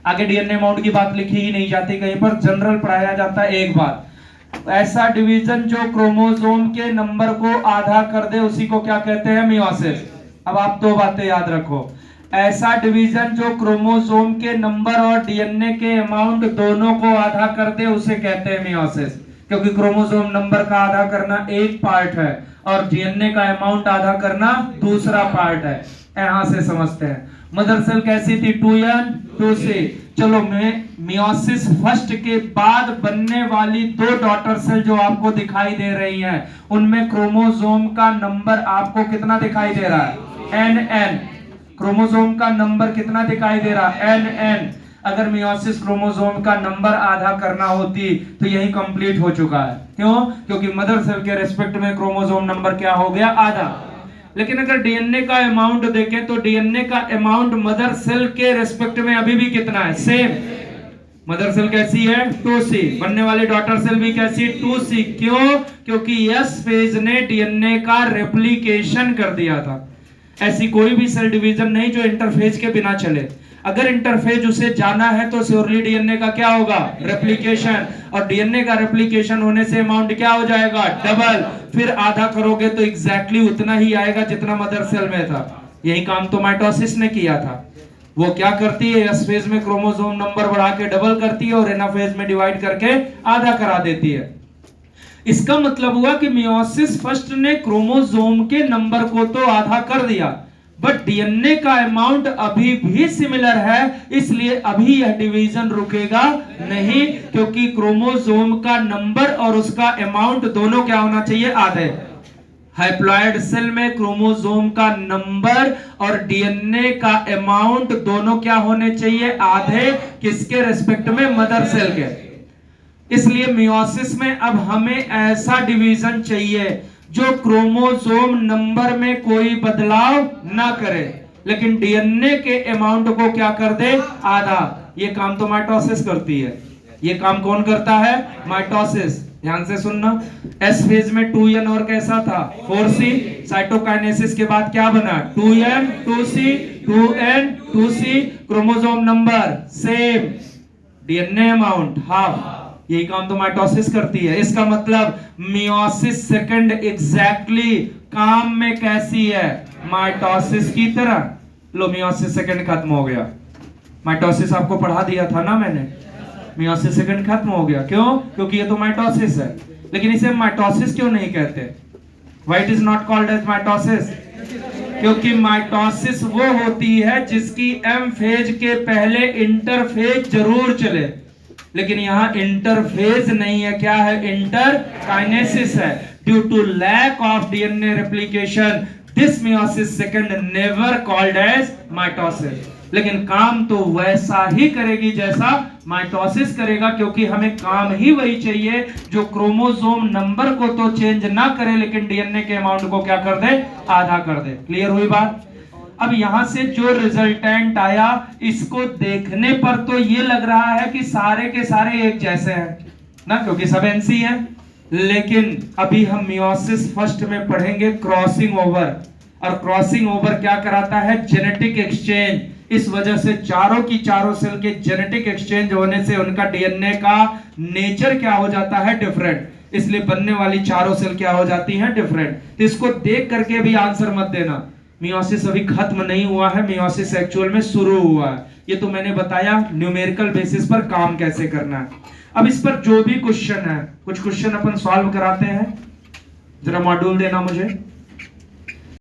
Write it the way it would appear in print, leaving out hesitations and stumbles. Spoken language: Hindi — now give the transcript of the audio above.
आगे डीएनए अमाउंट की बात लिखी ही नहीं जाती कहीं पर, जनरल पढ़ाया जाता है एक बात, ऐसा डिवीजन जो क्रोमोसोम के नंबर को आधा कर दे उसी को क्या कहते हैं? मियोसिस। अब आप दो बातें याद रखो, ऐसा डिवीजन जो क्रोमोसोम के नंबर और डीएनए के अमाउंट दोनों को आधा कर दे उसे कहते हैं मियोसिस, क्योंकि क्रोमोसोम नंबर का आधा करना एक पार्ट है और डीएनए का अमाउंट आधा करना दूसरा पार्ट है। यहां से समझते हैं मदर सेल कैसी थी? 2n 2c। चलो मियोसिस फर्स्ट के बाद बनने वाली दो डॉटर सेल जो आपको दिखाई दे रही हैं, उनमें क्रोमोसोम का नंबर आपको कितना दिखाई दे रहा है? nn। क्रोमोसोम का नंबर कितना दिखाई दे रहा है? nn। अगर मियोसिस क्रोमोसोम का नंबर आधा करना होती तो यही कंप्लीट हो चुका है। क्यों? क्योंकि मदर सेल के रेस्पेक्ट में क्रोमोसोम नंबर क्या हो गया? आधा। लेकिन अगर डीएनए का अमाउंट देखें तो डीएनए का अमाउंट मदर सेल के रेस्पेक्ट में अभी भी कितना है? सेम। मदर सेल कैसी है? 2c। बनने वाली डॉटर सेल भी कैसी? 2c। क्यों? क्योंकि एस फेज ने डीएनए का रेप्लिकेशन कर दिया था। ऐसी कोई भी सेल डिवीजन नहीं जो इंटरफेज के बिना चले। अगर इंटरफेज उसे जाना है तो श्योरली डीएनए का क्या होगा? रेप्लिकेशन। और डीएनए का रेप्लिकेशन होने से अमाउंट क्या हो जाएगा? डबल। फिर आधा करोगे तो एग्जैक्टली उतना ही आएगा जितना मदर सेल में था। यही काम तो माइटोसिस ने किया था। वो क्या करती है? एस फेज में क्रोमोसोम नंबर बढ़ा के डबल करती है और एनाफेज में डिवाइड करके आधा करा देती है। इसका मतलब हुआ कि मियोसिस फर्स्ट ने क्रोमोसोम के नंबर को तो आधा कर दिया, बट डीएनए का अमाउंट अभी भी सिमिलर है, इसलिए अभी यह डिवीजन रुकेगा नहीं, क्योंकि क्रोमोसोम का नंबर और उसका अमाउंट दोनों क्या होना चाहिए? आधे। हाइप्लॉइड सेल में क्रोमोसोम का नंबर और डीएनए का अमाउंट दोनों क्या होने चाहिए? आधे। किसके रेस्पेक्ट में? मदर सेल के। इसलिए मियोसिस में अब हमें ऐसा डिवीजन चाहिए जो क्रोमोसोम नंबर में कोई बदलाव ना करे, लेकिन डीएनए के अमाउंट को क्या कर दे? आधा। ये काम तो माइटोसिस करती है। ये काम कौन करता है? माइटोसिस। ध्यान से सुनना, एस फेज में 2n और कैसा था? 4c। साइटोकाइनेसिस के बाद क्या बना? 2n 2c 2n 2c। Chromosome number same, DNA amount half. यही काम तो माइटोसिस करती है। इसका मतलब मियोसिस सेकंड एग्जैक्टली काम में कैसी है? माइटोसिस की तरह। लो, मियोसिस सेकंड खत्म हो गया। माइटोसिस आपको पढ़ा दिया था ना मैंने। मियोसिस सेकंड खत्म हो गया। क्यों? क्योंकि ये तो माइटोसिस है। लेकिन इसे माइटोसिस क्यों नहीं कहते? Why it is not called as mitosis? क्योंकि माइटोसिस वो होती है जिसकी एम फेज के पहले इंटरफेज जरूर चले, लेकिन यहां इंटरफेज नहीं है। क्या है? इंटरकाइनेसिस है। Due to lack of DNA replication this meiosis second never called as mitosis. लेकिन काम तो वैसा ही करेगी जैसा माइटोसिस करेगा, क्योंकि हमें काम ही वही चाहिए जो क्रोमोसोम नंबर को तो चेंज ना करे लेकिन डीएनए के अमाउंट को क्या कर दे? आधा कर दे। क्लियर हुई बात? अब यहां से जो रिजल्टेंट आया, इसको देखने पर तो ये लग रहा है कि सारे के सारे एक जैसे हैं ना, क्योंकि सब एनसी है। लेकिन अभी हम मियोसिस फर्स्ट में पढ़ेंगे क्रॉसिंग ओवर, और क्रॉसिंग ओवर क्या कराता है? Genetic exchange. इस वजह से चारों की चारों सेल के जेनेटिक एक्सचेंज होने से उनका डीएनए का नेचर क्या हो जाता है? डिफरेंट। इसलिए बनने वाली चारों सेल क्या हो जाती हैं? डिफरेंट। तो इसको देख करके भी आंसर मत देना मियोसिस अभी खत्म नहीं हुआ है, मियोसिस एक्चुअल में शुरू हुआ है। ये तो मैंने बताया न्यूमेरिकल बेसिस पर काम कैसे करना है। अब इस पर जो भी क्वेश्चन है, कुछ क्वेश्चन अपन सॉल्व कराते हैं। जरा मॉड्यूल देना मुझे।